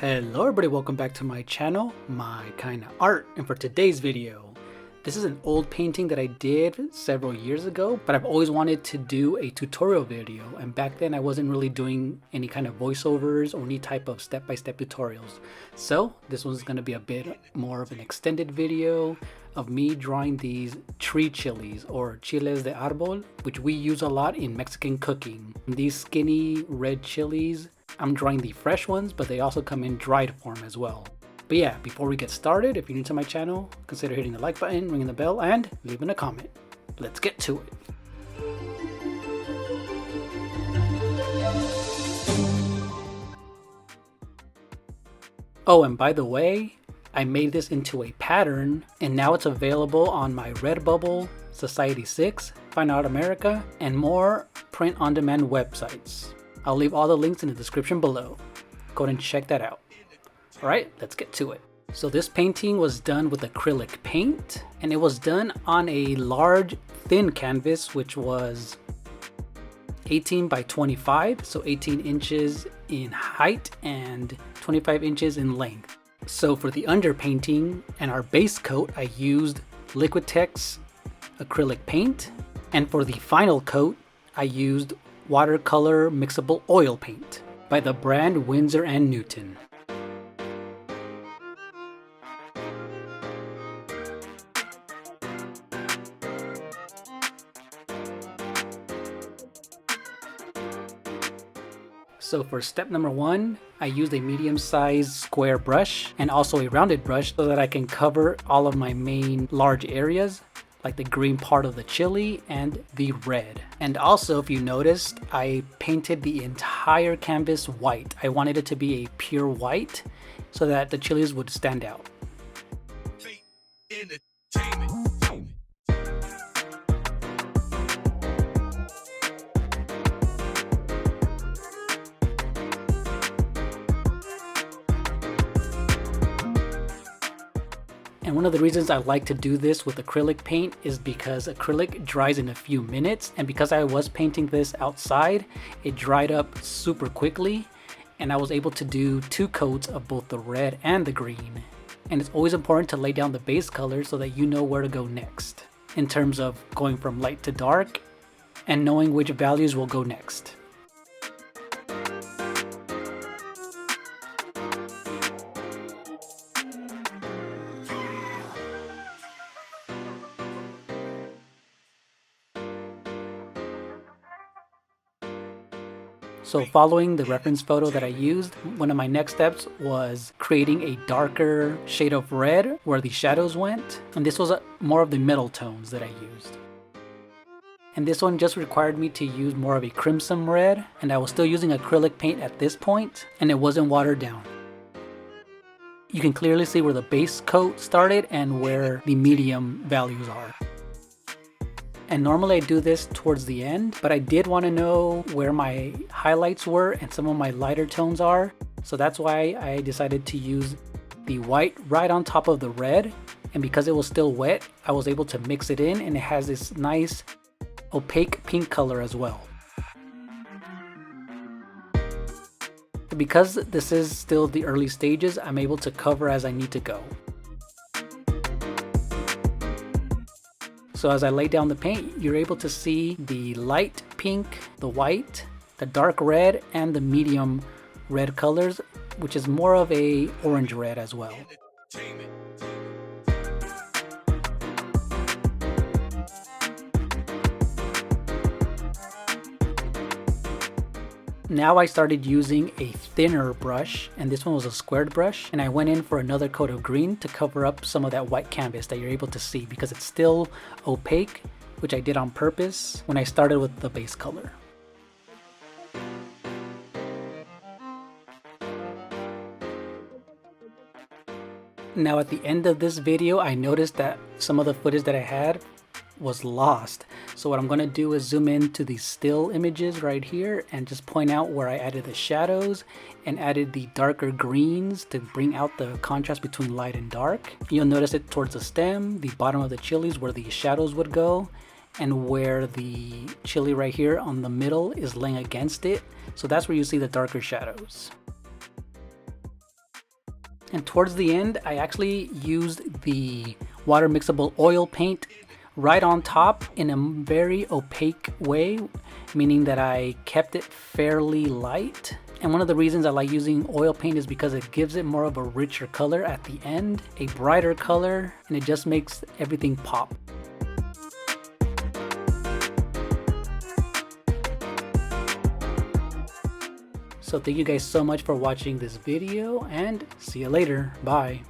Hello everybody, welcome back to my channel, My Kinda Art. And for today's video, this is an old painting that I did several years ago, but I've always wanted to do a tutorial video, and back then I wasn't really doing any kind of voiceovers or any type of step-by-step tutorials. So this one's going to be a bit more of an extended video of me drawing these tree chilies, or chiles de árbol, which we use a lot in Mexican cooking. These skinny red chilies, I'm drawing the fresh ones, but they also come in dried form as well. But yeah, before we get started, if you're new to my channel, consider hitting the like button, ringing the bell, and leaving a comment. Let's get to it. Oh, and by the way, I made this into a pattern, and now it's available on my Redbubble, Society6, Fine Art America, and more print-on-demand websites. I'll leave all the links in the description below. Go ahead and check that out. Alright, let's get to it. So this painting was done with acrylic paint, and it was done on a large thin canvas, which was 18 by 25, so 18 inches in height and 25 inches in length. So for the underpainting and our base coat, I used Liquitex acrylic paint, and for the final coat, I used watercolor mixable oil paint by the brand Winsor and Newton. So for step number one, I used a medium-sized square brush and also a rounded brush so that I can cover all of my main large areas, like the green part of the chili and the red. And also, if you noticed, I painted the entire canvas white. I wanted it to be a pure white so that the chilies would stand out. And one of the reasons I like to do this with acrylic paint is because acrylic dries in a few minutes, and because I was painting this outside, it dried up super quickly, and I was able to do 2 coats of both the red and the green. And it's always important to lay down the base color so that you know where to go next, in terms of going from light to dark and knowing which values will go next. So following the reference photo that I used, one of my next steps was creating a darker shade of red where the shadows went. And this was more of the middle tones that I used. And this one just required me to use more of a crimson red, and I was still using acrylic paint at this point, and it wasn't watered down. You can clearly see where the base coat started and where the medium values are. And normally I do this towards the end, but I did want to know where my highlights were and some of my lighter tones are. So that's why I decided to use the white right on top of the red. And because it was still wet, I was able to mix it in, and it has this nice opaque pink color as well. Because this is still the early stages, I'm able to cover as I need to go. So as I lay down the paint, you're able to see the light pink, the white, the dark red, and the medium red colors, which is more of a orange red as well. Now I started using a thinner brush, and this one was a squared brush, and I went in for another coat of green to cover up some of that white canvas that you're able to see because it's still opaque, which I did on purpose when I started with the base color. Now at the end of this video, I noticed that some of the footage that I had was lost. So what I'm going to do is zoom in to these still images right here and just point out where I added the shadows and added the darker greens to bring out the contrast between light and dark. You'll notice it towards the stem, the bottom of the chilies where the shadows would go, and where the chili right here on the middle is laying against it. So that's where you see the darker shadows. And towards the end, I actually used the water mixable oil paint right on top in a very opaque way, meaning that I kept it fairly light. And one of the reasons I like using oil paint is because it gives it more of a richer color at the end, a brighter color, and it just makes everything pop. So thank you guys so much for watching this video, and see you later. Bye.